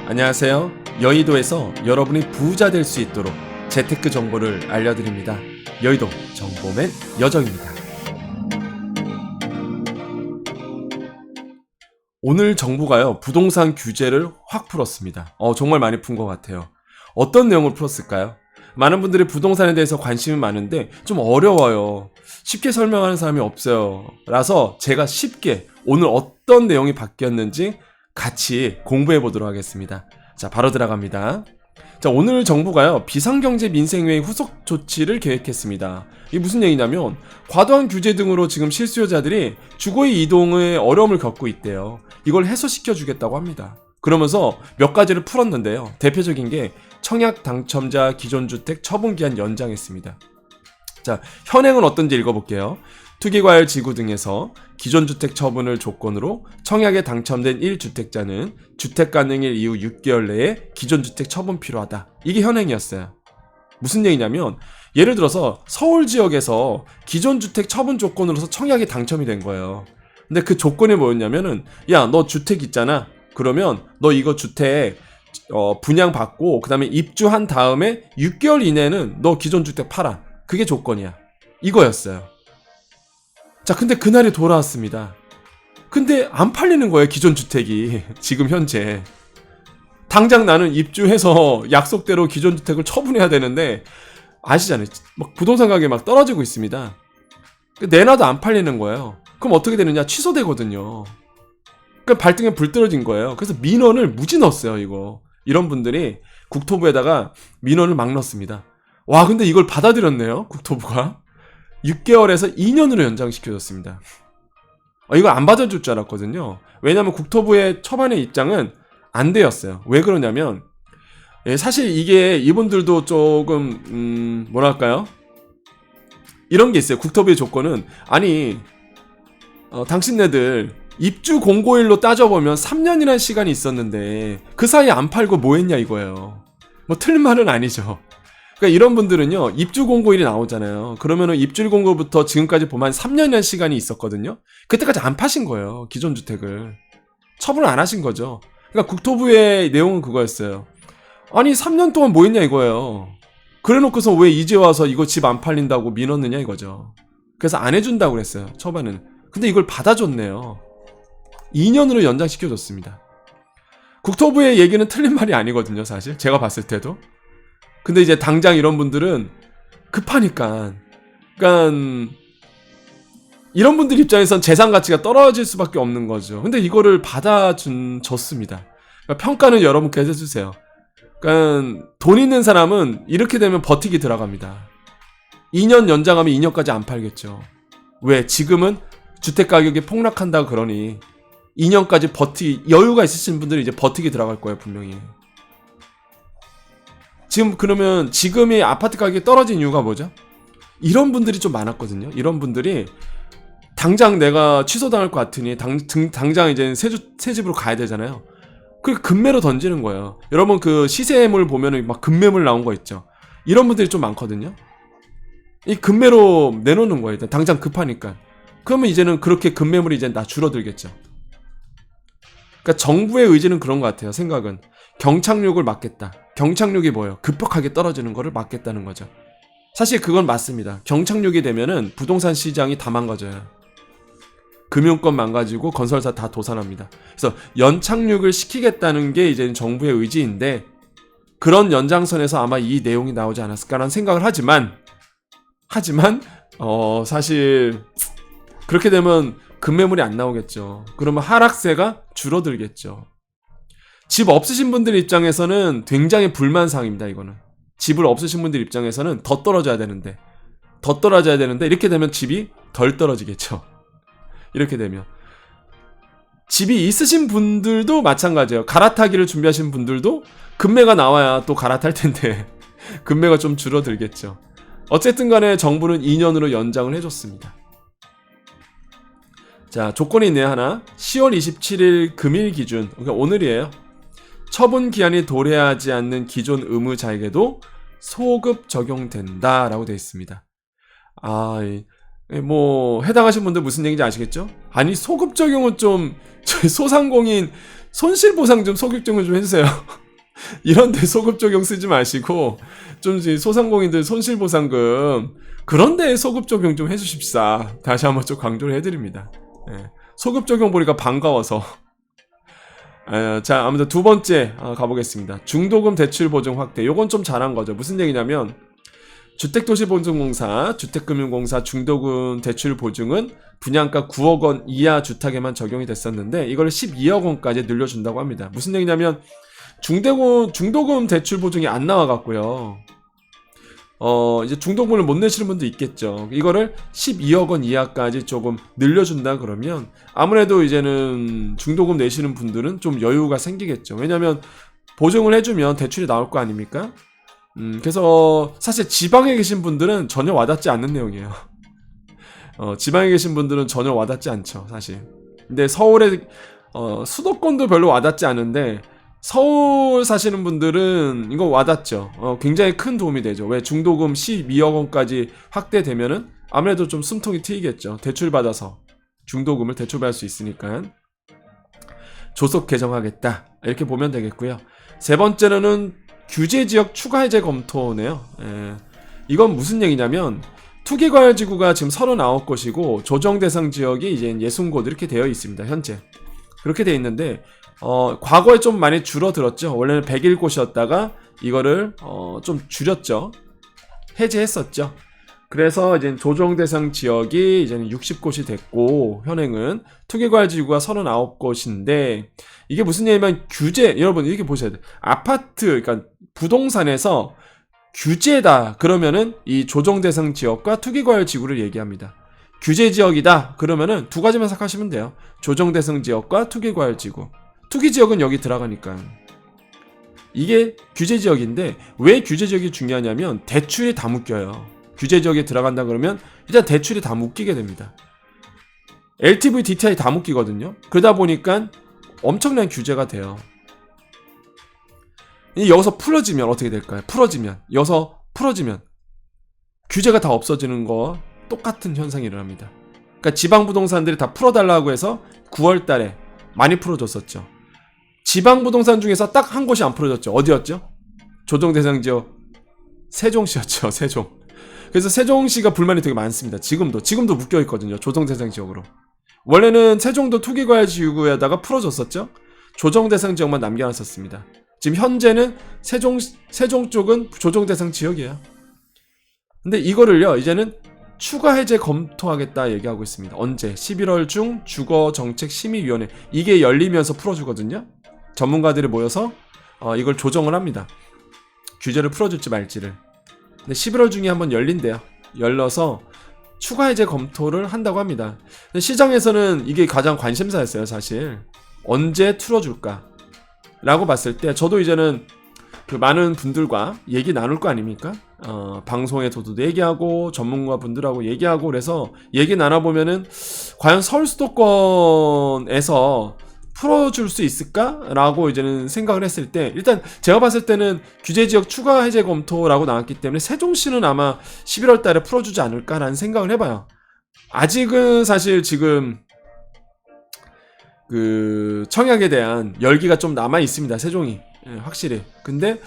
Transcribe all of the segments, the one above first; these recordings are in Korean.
안녕하세요. 여의도에서 여러분이 부자 될 수 있도록 재테크 정보를 알려드립니다. 여의도 정보맨 여정입니다. 오늘 정부가요, 부동산 규제를 확 풀었습니다. 정말 많이 푼 것 같아요. 어떤 내용을 풀었을까요? 많은 분들이 부동산에 대해서 관심이 많은데 좀 어려워요. 쉽게 설명하는 사람이 없어요. 라서 제가 쉽게 오늘 어떤 내용이 바뀌었는지 같이 공부해 보도록 하겠습니다. 자, 바로 들어갑니다. 자, 오늘 정부가요, 비상경제 민생회의 후속 조치를 계획했습니다. 이게 무슨 얘기냐면 과도한 규제 등으로 지금 실수요자들이 주거의 이동에 어려움을 겪고 있대요. 이걸 해소시켜 주겠다고 합니다. 그러면서 몇 가지를 풀었는데요. 대표적인 게 청약 당첨자 기존주택 처분기한 연장했습니다. 자, 현행은 어떤지 읽어볼게요. 투기과열지구 등에서 기존주택 처분을 조건으로 청약에 당첨된 1주택자는 주택 가능일 이후 6개월 내에 기존주택 처분 필요하다. 이게 현행이었어요. 무슨 얘기냐면 예를 들어서 서울 지역에서 기존주택 처분 조건으로서 청약이 당첨이 된 거예요. 근데 그 조건이 뭐였냐면은 야, 너 주택 있잖아. 그러면 너 이거 주택 분양받고 그 다음에 입주한 다음에 6개월 이내는 너 기존주택 팔아. 그게 조건이야. 이거였어요. 자, 근데 그날이 돌아왔습니다. 근데 안 팔리는 거예요, 기존 주택이. 지금 현재. 당장 나는 입주해서 약속대로 기존 주택을 처분해야 되는데, 아시잖아요. 막 부동산 가격이 막 떨어지고 있습니다. 내놔도 안 팔리는 거예요. 그럼 어떻게 되느냐? 취소되거든요. 그러니까 발등에 불 떨어진 거예요. 그래서 민원을 무지 넣었어요, 이거. 이런 분들이 국토부에다가 민원을 막 넣습니다. 와, 근데 이걸 받아들였네요, 국토부가. 6개월에서 2년으로 연장시켜줬습니다. 이걸 안 받아줄 줄 알았거든요. 왜냐면 국토부의 초반의 입장은 안 되었어요. 왜 그러냐면 사실 이게 이분들도 조금 뭐랄까요? 이런 게 있어요. 국토부의 조건은 아니 당신네들 입주 공고일로 따져보면 3년이라는 시간이 있었는데 그 사이에 안 팔고 뭐 했냐 이거예요. 뭐 틀린 말은 아니죠. 그러니까 이런 분들은요, 입주 공고일이 나오잖아요. 그러면은 입주 공고부터 지금까지 보면 3년이라는 시간이 있었거든요. 그때까지 안 파신 거예요, 기존 주택을. 처분을 안 하신 거죠. 그러니까 국토부의 내용은 그거였어요. 아니 3년 동안 뭐 했냐 이거예요. 그래 놓고서 왜 이제 와서 이거 집 안 팔린다고 민었느냐 이거죠. 그래서 안 해준다고 그랬어요, 초반에는. 근데 이걸 받아줬네요. 2년으로 연장시켜줬습니다. 국토부의 얘기는 틀린 말이 아니거든요, 사실. 제가 봤을 때도. 근데 이제 당장 이런 분들은 급하니까, 그러니까 이런 분들 입장에선 재산 가치가 떨어질 수밖에 없는 거죠. 근데 이거를 받아줬습니다. 그러니까 평가는 여러분께서 해주세요. 그러니까 돈 있는 사람은 이렇게 되면 버티기 들어갑니다. 2년 연장하면 2년까지 안 팔겠죠. 왜? 지금은 주택 가격이 폭락한다 그러니 2년까지 여유가 있으신 분들이 이제 버티기 들어갈 거예요, 분명히. 지금 그러면 지금이 아파트 가격이 떨어진 이유가 뭐죠? 이런 분들이 좀 많았거든요. 이런 분들이 당장 내가 취소당할 것 같으니 당장 이제 새 집으로 가야 되잖아요. 그 급매로 던지는 거예요. 여러분 그 시세물 보면은 막 급매물 나온 거 있죠. 이런 분들이 좀 많거든요. 이 급매로 내놓는 거예요. 당장 급하니까. 그러면 이제는 그렇게 급매물이 이제 다 줄어들겠죠. 그러니까 정부의 의지는 그런 것 같아요. 생각은 경착륙을 막겠다. 경착륙이 뭐예요? 급격하게 떨어지는 거를 막겠다는 거죠. 사실 그건 맞습니다. 경착륙이 되면은 부동산 시장이 다 망가져요. 금융권 망가지고 건설사 다 도산합니다. 그래서 연착륙을 시키겠다는 게 이제 정부의 의지인데 그런 연장선에서 아마 이 내용이 나오지 않았을까라는 생각을 하지만 사실 그렇게 되면 급매물이 안 나오겠죠. 그러면 하락세가 줄어들겠죠. 집 없으신 분들 입장에서는 굉장히 불만사항입니다. 이거는 집을 없으신 분들 입장에서는 더 떨어져야 되는데 이렇게 되면 집이 덜 떨어지겠죠. 이렇게 되면 집이 있으신 분들도 마찬가지예요. 갈아타기를 준비하신 분들도 급매가 나와야 또 갈아탈 텐데 급매가 좀 줄어들겠죠. 어쨌든 간에 정부는 2년으로 연장을 해줬습니다. 자, 조건이 있네요. 하나, 10월 27일 금일 기준, 그러니까 오늘이에요. 처분 기한이 도래하지 않는 기존 의무자에게도 소급 적용된다라고 되어 있습니다. 뭐 해당하신 분들 무슨 얘기인지 아시겠죠? 아니 소급 적용은 좀 저희 소상공인 손실보상 좀 소급 적용 좀 해주세요. 이런데 소급 적용 쓰지 마시고 좀 소상공인들 손실보상금 그런데 소급 적용 좀 해주십사. 다시 한번 좀 강조를 해드립니다. 예. 소급 적용 보니까 반가워서. 자, 아무튼 두 번째 가보겠습니다. 중도금 대출 보증 확대. 요건 좀 잘한 거죠. 무슨 얘기냐면 주택도시보증공사, 주택금융공사 중도금 대출 보증은 분양가 9억 원 이하 주택에만 적용이 됐었는데 이걸 12억 원까지 늘려준다고 합니다. 무슨 얘기냐면 중도금 대출 보증이 안 나와갖고요. 이제 중도금을 못 내시는 분도 있겠죠. 이거를 12억 원 이하까지 조금 늘려준다 그러면 아무래도 이제는 중도금 내시는 분들은 좀 여유가 생기겠죠. 왜냐면 보증을 해주면 대출이 나올 거 아닙니까? 그래서 사실 지방에 계신 분들은 전혀 와닿지 않는 내용이에요. 지방에 계신 분들은 전혀 와닿지 않죠, 사실. 근데 서울에 수도권도 별로 와닿지 않은데 서울 사시는 분들은 이거 와닿죠. 굉장히 큰 도움이 되죠. 왜 중도금 12억 원까지 확대되면은 아무래도 좀 숨통이 트이겠죠. 대출받아서 중도금을 대출받을 수 있으니까 조속 개정하겠다 이렇게 보면 되겠고요. 세 번째로는 규제지역 추가 해제 검토네요. 이건 무슨 얘기냐면 투기과열지구가 지금 39곳이고 조정대상 지역이 이제 60곳 이렇게 되어 있습니다. 현재 그렇게 되어 있는데 과거에 좀 많이 줄어들었죠. 원래는 101곳이었다가 이거를 좀 줄였죠. 해제했었죠. 그래서 이제 조정대상 지역이 이제는 60곳이 됐고 현행은 투기과열지구가 39곳인데 이게 무슨 얘기냐면 규제, 여러분 이렇게 보셔야 돼요. 아파트, 그러니까 부동산에서 규제다 그러면은 이 조정대상 지역과 투기과열지구를 얘기합니다. 규제지역이다 그러면은 두 가지만 생각하시면 돼요. 조정대상 지역과 투기과열지구. 투기지역은 여기 들어가니까. 이게 규제지역인데 왜 규제지역이 중요하냐면 대출이 다 묶여요. 규제지역에 들어간다 그러면 일단 대출이 다 묶이게 됩니다. LTV, DTI 다 묶이거든요. 그러다 보니까 엄청난 규제가 돼요. 여기서 풀어지면 어떻게 될까요? 여기서 풀어지면 규제가 다 없어지는 거와 똑같은 현상이 일어납니다. 그러니까 지방부동산들이 다 풀어달라고 해서 9월 달에 많이 풀어줬었죠. 지방부동산 중에서 딱 한 곳이 안 풀어졌죠. 어디였죠? 조정대상지역 세종시였죠. 세종. 그래서 세종시가 불만이 되게 많습니다. 지금도 묶여있거든요. 조정대상지역으로. 원래는 세종도 투기과열지구에다가 풀어줬었죠. 조정대상지역만 남겨놨었습니다. 지금 현재는 세종 쪽은 조정대상지역이에요. 근데 이거를요 이제는 추가 해제 검토하겠다 얘기하고 있습니다. 언제? 11월 중 주거정책심의위원회 이게 열리면서 풀어주거든요. 전문가들이 모여서 이걸 조정을 합니다. 규제를 풀어줄지 말지를. 근데 11월 중에 한번 열린대요. 열려서 추가 해제 검토를 한다고 합니다. 근데 시장에서는 이게 가장 관심사였어요, 사실. 언제 틀어줄까? 라고 봤을 때 저도 이제는 그 많은 분들과 얘기 나눌 거 아닙니까? 방송에서도 얘기하고 전문가 분들하고 얘기하고 그래서 얘기 나눠보면은 과연 서울 수도권에서 풀어줄 수 있을까? 라고 이제는 생각을 했을 때 일단 제가 봤을 때는 규제지역 추가 해제 검토라고 나왔기 때문에 세종시는 아마 11월 달에 풀어주지 않을까라는 생각을 해봐요. 아직은 사실 지금 그 청약에 대한 열기가 좀 남아 있습니다. 세종이 확실히. 근데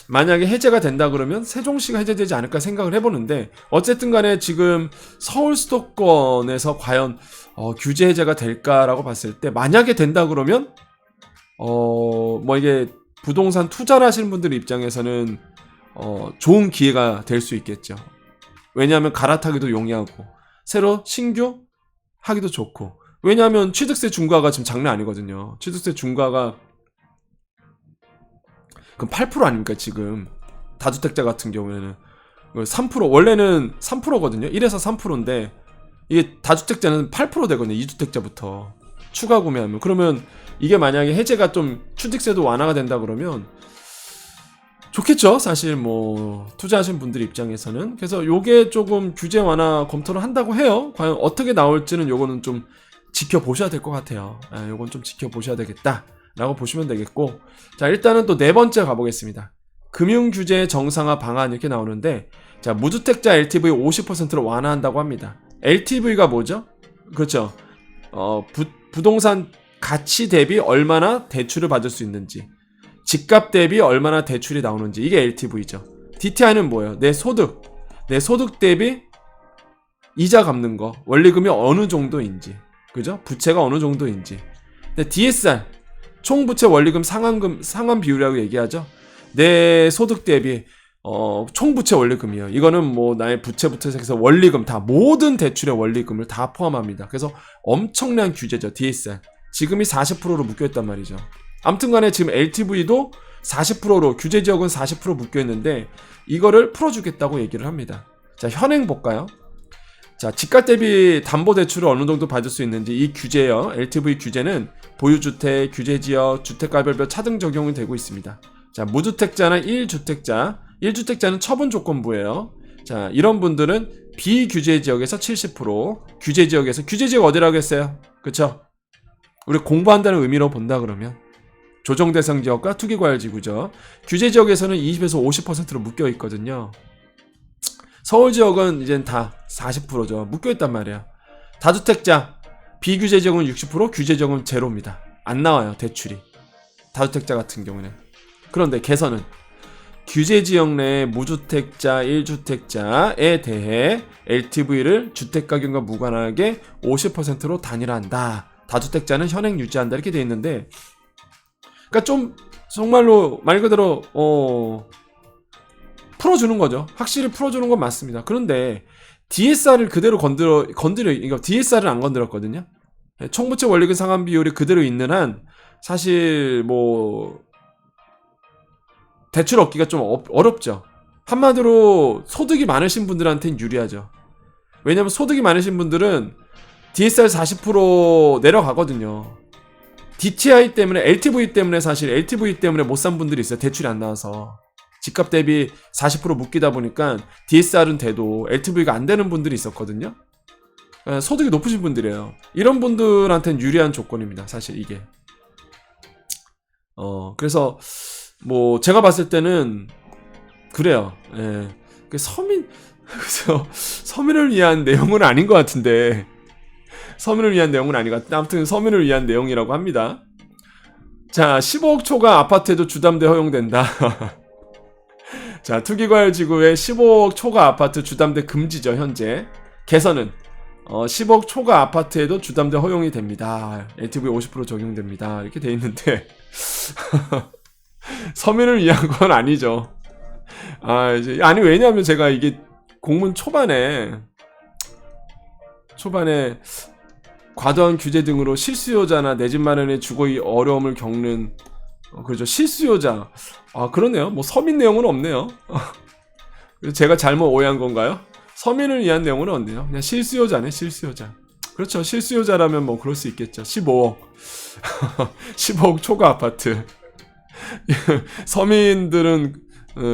만약에 해제가 된다 그러면 세종시가 해제되지 않을까 생각을 해보는데 어쨌든 간에 지금 서울 수도권에서 과연 규제 해제가 될까라고 봤을 때 만약에 된다 그러면 뭐 이게 부동산 투자를 하시는 분들 입장에서는 좋은 기회가 될 수 있겠죠. 왜냐하면 갈아타기도 용이하고 새로 신규 하기도 좋고 왜냐하면 취득세 중과가 지금 장난 아니거든요. 취득세 중과가 그럼 8% 아닙니까 지금 다주택자 같은 경우에는 3% 원래는 3%거든요. 1에서 3%인데 이게 다주택자는 8% 되거든요. 2주택자부터 추가 구매하면 그러면 이게 만약에 해제가 좀 취득세도 완화가 된다 그러면 좋겠죠. 사실 뭐 투자하신 분들 입장에서는. 그래서 요게 조금 규제 완화 검토를 한다고 해요. 과연 어떻게 나올지는 요거는 좀 지켜보셔야 될 것 같아요. 요건 좀 지켜보셔야 되겠다 라고 보시면 되겠고 자 일단은 또 네 번째 가보겠습니다. 금융규제 정상화 방안 이렇게 나오는데 자 무주택자 LTV 50%로 완화한다고 합니다. LTV가 뭐죠? 그렇죠. 부동산 가치 대비 얼마나 대출을 받을 수 있는지, 집값 대비 얼마나 대출이 나오는지, 이게 LTV죠. DTI는 뭐예요? 내 소득 대비 이자 갚는 거, 원리금이 어느 정도인지, 그죠? 부채가 어느 정도인지. 근데 DSR, 총부채 원리금 상환 비율이라고 얘기하죠. 내 소득 대비 총부채 원리금이요. 이거는 뭐 나의 부채부터 해서 원리금 다, 모든 대출의 원리금을 다 포함합니다. 그래서 엄청난 규제죠. DSR. 지금이 40%로 묶여있단 말이죠. 아무튼간에 지금 LTV도 40%로, 규제지역은 40% 묶여있는데 이거를 풀어주겠다고 얘기를 합니다. 자, 현행 볼까요? 자, 집값 대비 담보대출을 어느 정도 받을 수 있는지, 이 규제요, LTV 규제는 보유주택, 규제지역, 주택가별별 차등 적용이 되고 있습니다. 자, 무주택자나 1주택자는 처분 조건부예요. 자, 이런 분들은 비규제지역에서 70%, 규제지역에서, 규제지역 어디라고 했어요? 그쵸? 우리 공부한다는 의미로 본다 그러면 조정대상 지역과 투기과열지구죠. 규제지역에서는 20에서 50%로 묶여 있거든요. 서울 지역은 이젠 다 40%죠. 묶여 있단 말이야. 다주택자, 비규제 지역은 60%, 규제 지역은 제로입니다. 안 나와요, 대출이. 다주택자 같은 경우는. 그런데 개선은 규제 지역 내 무주택자, 1주택자에 대해 LTV를 주택가격과 무관하게 50%로 단일화한다. 다주택자는 현행 유지한다. 이렇게 돼 있는데, 그러니까 좀 정말로 말 그대로 풀어주는 거죠. 확실히 풀어주는 건 맞습니다. 그런데 DSR을 그대로 그러니까 DSR을 안 건드렸거든요. 총부채 원리금 상환 비율이 그대로 있는 한 사실 뭐 대출 얻기가 좀 어렵죠. 한마디로 소득이 많으신 분들한테는 유리하죠. 왜냐면 소득이 많으신 분들은 DSR 40% 내려가거든요. DTI 때문에, LTV 때문에, 사실 LTV 때문에 못 산 분들이 있어요. 대출이 안 나와서. 집값 대비 40% 묶이다 보니까 DSR은 돼도 LTV가 안 되는 분들이 있었거든요. 소득이 높으신 분들이에요. 이런 분들한테는 유리한 조건입니다. 사실 이게. 그래서 뭐 제가 봤을 때는 그래요. 예. 그래서 서민을 위한 내용은 아닌 것 같은데. 서민을 위한 내용은 아닌 것 같은데, 아무튼 서민을 위한 내용이라고 합니다. 자, 15억 초과 아파트에도 주담대 허용된다. 자, 투기과열지구에 15억 초과 아파트 주담대 금지죠, 현재. 개선은 10억 초과 아파트에도 주담대 허용이 됩니다. LTV 50% 적용됩니다. 이렇게 돼 있는데 서민을 위한 건 아니죠. 아니, 왜냐하면 제가 이게 공문 초반에 과도한 규제 등으로 실수요자나 내 집 마련에 주거의 어려움을 겪는 그렇죠, 실수요자. 그러네요. 뭐 서민 내용은 없네요. 제가 잘못 오해한 건가요? 서민을 위한 내용은 없네요. 그냥 실수요자네, 실수요자. 그렇죠, 실수요자라면 뭐 그럴 수 있겠죠. 15억 15억 초과 아파트. 서민들은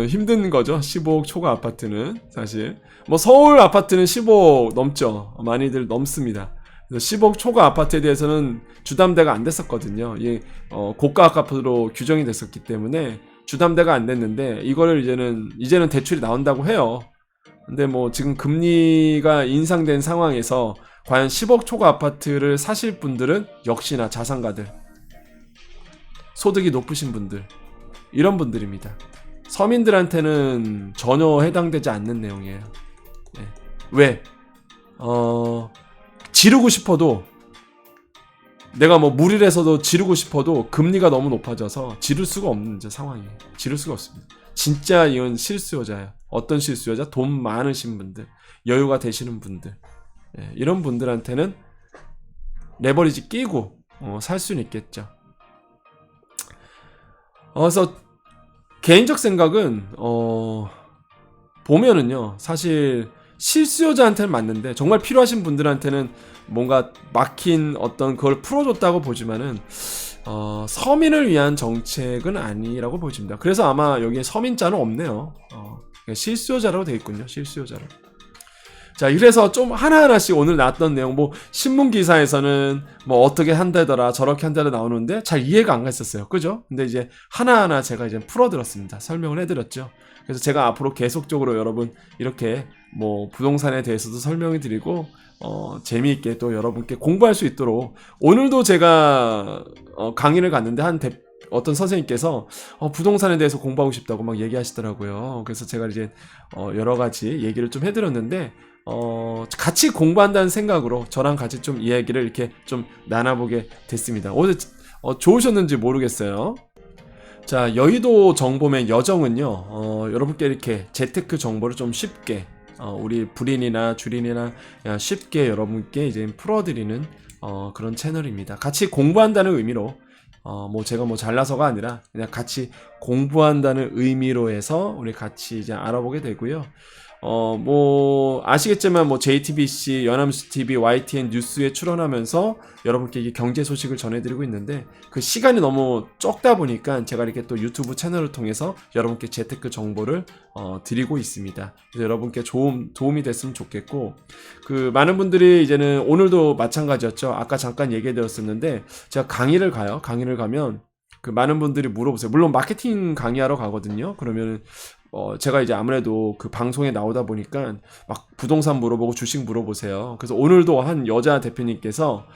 힘든 거죠. 15억 초과 아파트는 사실 뭐 서울 아파트는 15억 넘죠. 많이들 넘습니다. 10억 초과 아파트에 대해서는 주담대가 안 됐었거든요. 이 고가 아파트로 규정이 됐었기 때문에 주담대가 안 됐는데, 이거를 이제는 대출이 나온다고 해요. 근데 뭐 지금 금리가 인상된 상황에서 과연 10억 초과 아파트를 사실 분들은 역시나 자산가들, 소득이 높으신 분들, 이런 분들입니다. 서민들한테는 전혀 해당되지 않는 내용이에요. 네. 왜? 지르고 싶어도, 내가 뭐 무리해서도 지르고 싶어도 금리가 너무 높아져서 지를 수가 없는 상황이에요. 지를 수가 없습니다. 진짜 이건 실수요자예요. 어떤 실수요자? 돈 많으신 분들, 여유가 되시는 분들, 이런 분들한테는 레버리지 끼고 살 수는 있겠죠. 그래서 개인적 생각은 보면은요, 사실 실수요자한테는 맞는데 정말 필요하신 분들한테는 뭔가 막힌 어떤 그걸 풀어줬다고 보지만은 서민을 위한 정책은 아니라고 보십니다. 그래서 아마 여기에 서민자는 없네요. 실수요자라고 되어 있군요. 실수요자로. 자, 그래서 좀 하나하나씩 오늘 나왔던 내용, 뭐 신문 기사에서는 뭐 어떻게 한다더라 저렇게 한다더라 나오는데 잘 이해가 안 갔었어요. 그죠? 근데 이제 하나하나 제가 이제 풀어드렸습니다. 설명을 해드렸죠. 그래서 제가 앞으로 계속적으로 여러분 이렇게 뭐 부동산에 대해서도 설명을 드리고 재미있게 또 여러분께 공부할 수 있도록 오늘도 제가 강의를 갔는데 어떤 선생님께서 부동산에 대해서 공부하고 싶다고 막 얘기하시더라고요. 그래서 제가 이제 여러 가지 얘기를 좀 해드렸는데 같이 공부한다는 생각으로 저랑 같이 좀 이야기를 이렇게 좀 나눠보게 됐습니다. 오늘 좋으셨는지 모르겠어요. 자, 여의도 정보맨 여정은요, 여러분께 이렇게 재테크 정보를 좀 쉽게, 우리 불인이나 주린이나 쉽게 여러분께 이제 풀어드리는, 그런 채널입니다. 같이 공부한다는 의미로, 뭐 제가 뭐 잘나서가 아니라 그냥 같이 공부한다는 의미로 해서 우리 같이 이제 알아보게 되고요. 뭐 아시겠지만 뭐 JTBC, 연합뉴스TV, YTN 뉴스에 출연하면서 여러분께 이게 경제 소식을 전해드리고 있는데 그 시간이 너무 적다 보니까 제가 이렇게 또 유튜브 채널을 통해서 여러분께 재테크 정보를 드리고 있습니다. 그래서 여러분께 도움이 됐으면 좋겠고, 그 많은 분들이 이제는 오늘도 마찬가지였죠. 아까 잠깐 얘기해드렸었는데 제가 강의를 가면 그 많은 분들이 물어보세요. 물론 마케팅 강의하러 가거든요. 그러면 제가 이제 아무래도 그 방송에 나오다 보니까 막 부동산 물어보고 주식 물어보세요. 그래서 오늘도 한 여자 대표님께서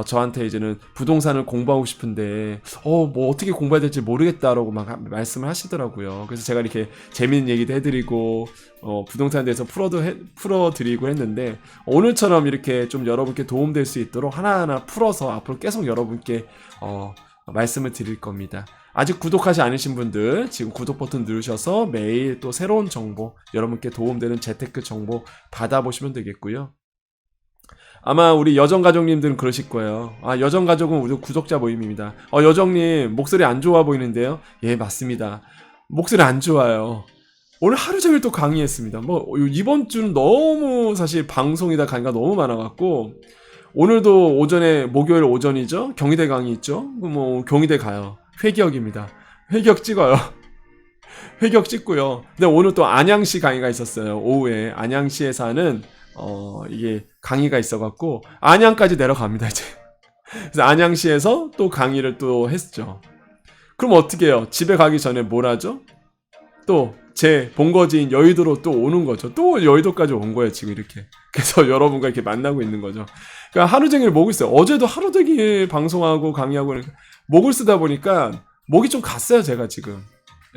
저한테 이제는 부동산을 공부하고 싶은데 뭐 어떻게 공부해야 될지 모르겠다라고 막 말씀을 하시더라고요. 그래서 제가 이렇게 재밌는 얘기도 해드리고 부동산에 대해서 풀어드리고 했는데 오늘처럼 이렇게 좀 여러분께 도움될 수 있도록 하나하나 풀어서 앞으로 계속 여러분께 말씀을 드릴 겁니다. 아직 구독하지 않으신 분들 지금 구독 버튼 누르셔서 매일 또 새로운 정보, 여러분께 도움되는 재테크 정보 받아보시면 되겠고요. 아마 우리 여정가족님들은 그러실 거예요. 여정가족은 우리 구독자 모임입니다. 여정님 목소리 안 좋아 보이는데요? 예, 맞습니다. 목소리 안 좋아요. 오늘 하루 종일 또 강의했습니다. 뭐 이번 주는 너무 사실 방송이다 강의가 너무 많아갖고 오늘도 목요일 오전이죠? 경희대 강의 있죠? 뭐 경희대 가요. 회격입니다. 회격 찍어요. 회격 찍고요. 근데 오늘 또 안양시 강의가 있었어요. 오후에 안양시에서 하는 이게 강의가 있어갖고 안양까지 내려갑니다 이제. 그래서 안양시에서 또 강의를 또 했죠. 그럼 어떻게 해요? 집에 가기 전에 뭘 하죠? 또 제 본거지인 여의도로 또 오는 거죠. 또 여의도까지 온 거예요 지금 이렇게. 그래서 여러분과 이렇게 만나고 있는 거죠. 그러니까 하루 종일 목을 써요. 어제도 하루 종일 방송하고 강의하고 목을 쓰다 보니까 목이 좀 갔어요 제가 지금.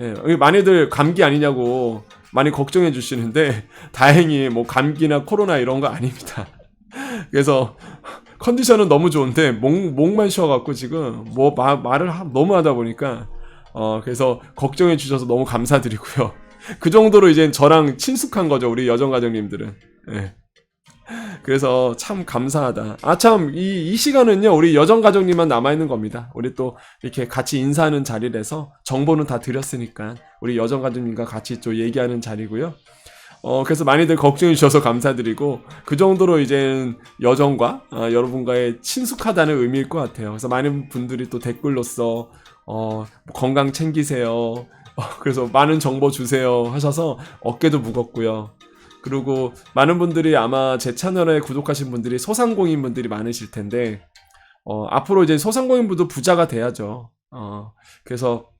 예, 많이들 감기 아니냐고 많이 걱정해 주시는데 다행히 뭐 감기나 코로나 이런 거 아닙니다. 그래서 컨디션은 너무 좋은데 목만 쉬어갖고 지금 뭐 말을 너무 하다 보니까 그래서 걱정해 주셔서 너무 감사드리고요. 그 정도로 이제 저랑 친숙한 거죠 우리 여정가족님들은. 예. 그래서 참 감사하다. 참 이 시간은요 우리 여정가족님만 남아있는 겁니다. 우리 또 이렇게 같이 인사하는 자리라서 정보는 다 드렸으니까 우리 여정가족님과 같이 또 얘기하는 자리고요. 그래서 많이들 걱정해 주셔서 감사드리고 그 정도로 이제 여정과 여러분과의 친숙하다는 의미일 것 같아요. 그래서 많은 분들이 또 댓글로써 건강 챙기세요. 그래서 많은 정보 주세요 하셔서 어깨도 무겁고요. 그리고 많은 분들이 아마 제 채널에 구독하신 분들이 소상공인 분들이 많으실 텐데 앞으로 이제 소상공인분도 부자가 돼야죠. 그래서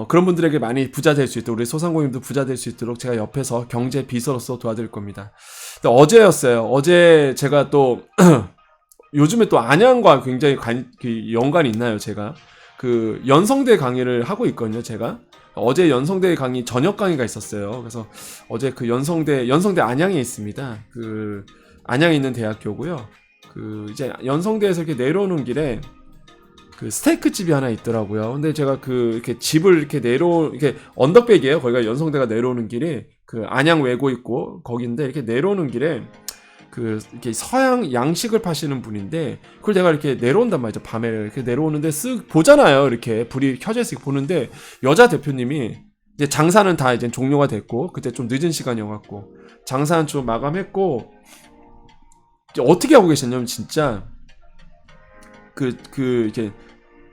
그런 분들에게 많이 부자 될 수 있도록 우리 소상공인도 부자 될 수 있도록 제가 옆에서 경제 비서로서 도와드릴 겁니다. 근데 어제였어요. 어제 제가 또 요즘에 또 안양과 굉장히 연관이 있나요? 제가 그 연성대 강의를 하고 있거든요. 제가 어제 연성대 강의 저녁 강의가 있었어요. 그래서 어제 그 연성대 안양에 있습니다. 그 안양에 있는 대학교고요. 그 이제 연성대에서 이렇게 내려오는 길에 그 스테이크 집이 하나 있더라고요. 근데 제가 이렇게 집을 이렇게 이렇게 언덕백이에요. 거기가 연성대가 내려오는 길이 그 안양 외고 있고 거긴데 이렇게 내려오는 길에 이렇게 서양 양식을 파시는 분인데 그걸 내가 이렇게 내려온단 말이죠. 밤에 이렇게 내려오는데 쓱 보잖아요. 이렇게 불이 켜져 있어 보는데 여자 대표님이 이제 장사는 다 이제 종료가 됐고 그때 좀 늦은 시간이어갖고 장사는 좀 마감했고 이제 어떻게 하고 계셨냐면 진짜 이렇게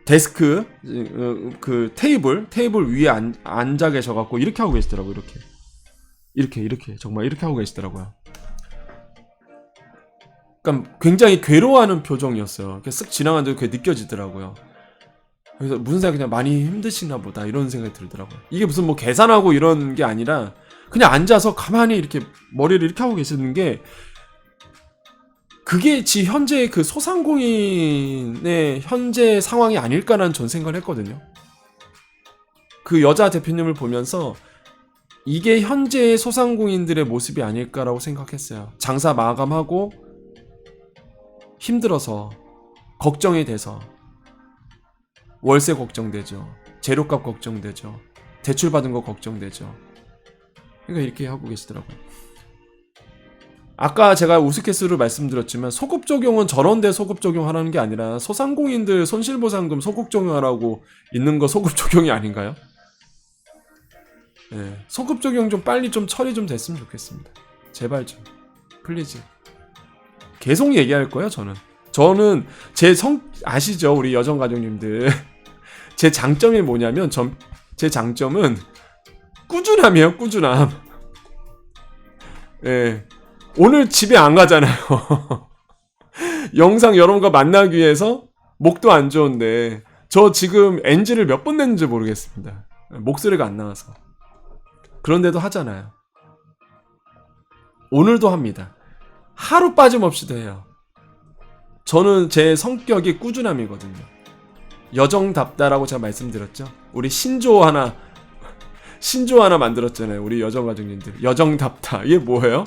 데스크 그 테이블 위에 앉아 계셔갖고 이렇게 하고 계시더라고요. 이렇게 정말 이렇게 하고 계시더라고요. 그러니까 굉장히 괴로워하는 표정이었어요. 이렇게 쓱 지나가는데 그게 느껴지더라고요. 그래서 무슨 생각 그냥 많이 힘드시나 보다 이런 생각이 들더라고요. 이게 무슨 뭐 계산하고 이런 게 아니라 그냥 앉아서 가만히 이렇게 머리를 이렇게 하고 계시는 게 그게 지 현재 그 소상공인의 현재 상황이 아닐까라는 전 생각을 했거든요. 그 여자 대표님을 보면서 이게 현재의 소상공인들의 모습이 아닐까라고 생각했어요. 장사 마감하고 힘들어서 걱정이 돼서 월세 걱정되죠. 재료값 걱정되죠. 대출 받은 거 걱정되죠. 그러니까 이렇게 하고 계시더라고요. 아까 제가 우스갯소리로 말씀드렸지만 소급 적용은 저런데 소급 적용하라는 게 아니라 소상공인들 손실보상금 소급 적용하라고 있는 거 소급 적용이 아닌가요? 네, 소급 적용 좀 빨리 좀 처리 좀 됐으면 좋겠습니다. 제발 좀 플리즈. 계속 얘기할 거예요. 저는 제 아시죠 우리 여정가족님들. 제 장점이 뭐냐면 제 장점은 꾸준함이에요. 꾸준함. 예. 오늘 집에 안 가잖아요. 영상 여러분과 만나기 위해서 목도 안 좋은데 저 지금 NG를 몇 번 냈는지 모르겠습니다. 목소리가 안 나와서. 그런데도 하잖아요. 오늘도 합니다. 하루 빠짐없이도 해요. 저는 제 성격이 꾸준함이거든요. 여정답다라고 제가 말씀드렸죠. 우리 신조 하나 만들었잖아요. 우리 여정가족님들. 여정답다. 이게 뭐예요?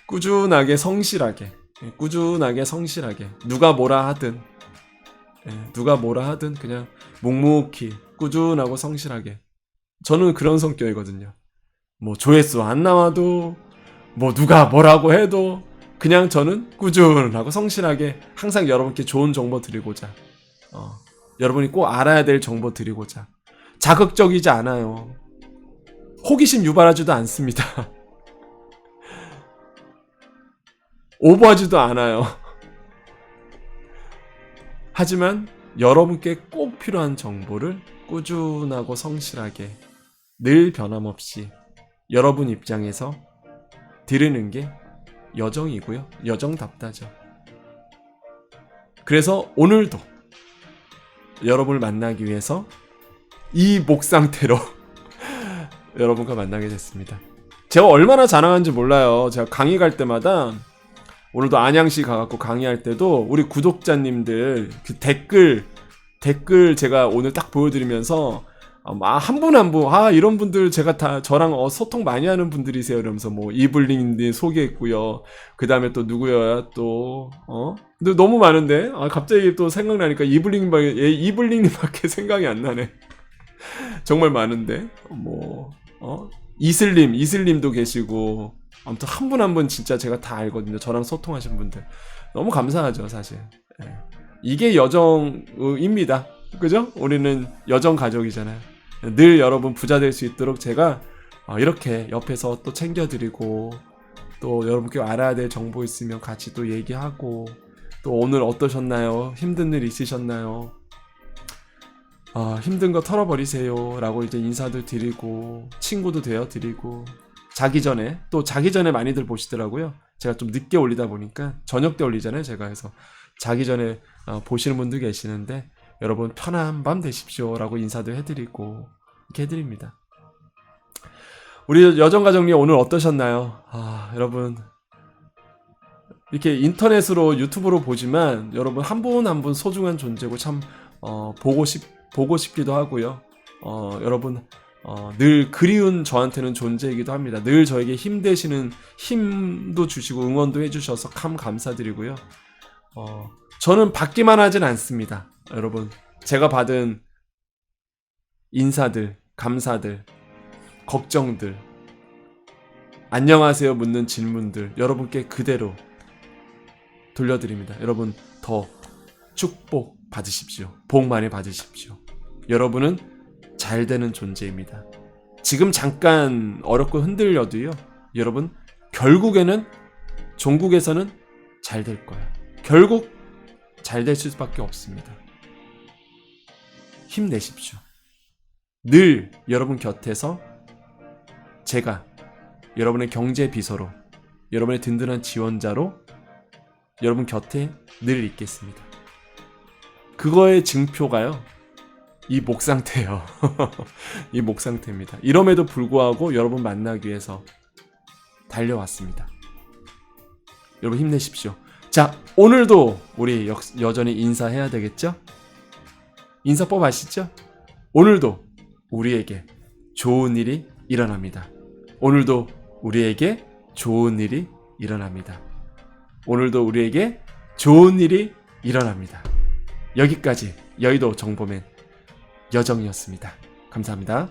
꾸준하게 성실하게. 꾸준하게 성실하게. 누가 뭐라 하든 그냥 묵묵히 꾸준하고 성실하게. 저는 그런 성격이거든요. 뭐 조회수 안 나와도 뭐 누가 뭐라고 해도 그냥 저는 꾸준하고 성실하게 항상 여러분께 좋은 정보 드리고자 여러분이 꼭 알아야 될 정보 드리고자 자극적이지 않아요. 호기심 유발하지도 않습니다. 오버하지도 않아요. 하지만 여러분께 꼭 필요한 정보를 꾸준하고 성실하게 늘 변함없이 여러분 입장에서 드리는 게 여정이고요. 여정답다죠. 그래서 오늘도 여러분을 만나기 위해서 이 목 상태로 여러분과 만나게 됐습니다. 제가 얼마나 자랑한지 몰라요. 제가 강의 갈 때마다 오늘도 안양시 가갖고 강의할 때도 우리 구독자님들 그 댓글 제가 오늘 딱 보여드리면서 한 분 한 분 이런 분들 제가 다 저랑 소통 많이 하는 분들이세요. 이러면서 뭐 이블링님 소개했고요. 그 다음에 또 누구야 또 근데 너무 많은데 갑자기 또 생각나니까 이블링님밖에 생각이 안 나네. 정말 많은데 이슬님도 계시고 아무튼 한 분 한 분 진짜 제가 다 알거든요. 저랑 소통하신 분들 너무 감사하죠 사실. 이게 여정입니다. 그죠? 우리는 여정 가족이잖아요. 늘 여러분 부자 될 수 있도록 제가 이렇게 옆에서 또 챙겨드리고 또 여러분께 알아야 될 정보 있으면 같이 또 얘기하고 또 오늘 어떠셨나요? 힘든 일 있으셨나요? 힘든 거 털어버리세요 라고 이제 인사도 드리고 친구도 되어 드리고 자기 전에 많이들 보시더라고요. 제가 좀 늦게 올리다 보니까 저녁 때 올리잖아요 제가. 해서 자기 전에 보시는 분도 계시는데 여러분 편한 밤 되십시오 라고 인사도 해드리고 이렇게 해드립니다. 우리 여정가족님 오늘 어떠셨나요? 여러분 이렇게 인터넷으로 유튜브로 보지만 여러분 한 분 한 분 소중한 존재고 참 보고 싶기도 하고요. 여러분 늘 그리운 저한테는 존재이기도 합니다. 늘 저에게 힘되시는 힘도 주시고 응원도 해주셔서 참 감사드리고요. 저는 받기만 하진 않습니다. 여러분 제가 받은 인사들, 감사들, 걱정들, 안녕하세요 묻는 질문들 여러분께 그대로 돌려드립니다. 여러분 더 축복 받으십시오. 복 많이 받으십시오. 여러분은 잘 되는 존재입니다. 지금 잠깐 어렵고 흔들려도요. 여러분 결국에는 종국에서는 잘 될 거예요. 결국 잘 될 수밖에 없습니다. 힘내십시오. 늘 여러분 곁에서 제가 여러분의 경제 비서로 여러분의 든든한 지원자로 여러분 곁에 늘 있겠습니다. 그거의 증표가요. 이 목 상태예요. 이 목 상태입니다. 이럼에도 불구하고 여러분 만나기 위해서 달려왔습니다. 여러분 힘내십시오. 자, 오늘도 우리 여전히 인사해야 되겠죠? 인사법 아시죠? 오늘도 우리에게 좋은 일이 일어납니다. 오늘도 우리에게 좋은 일이 일어납니다. 오늘도 우리에게 좋은 일이 일어납니다. 여기까지 여의도 정보맨 여정이었습니다. 감사합니다.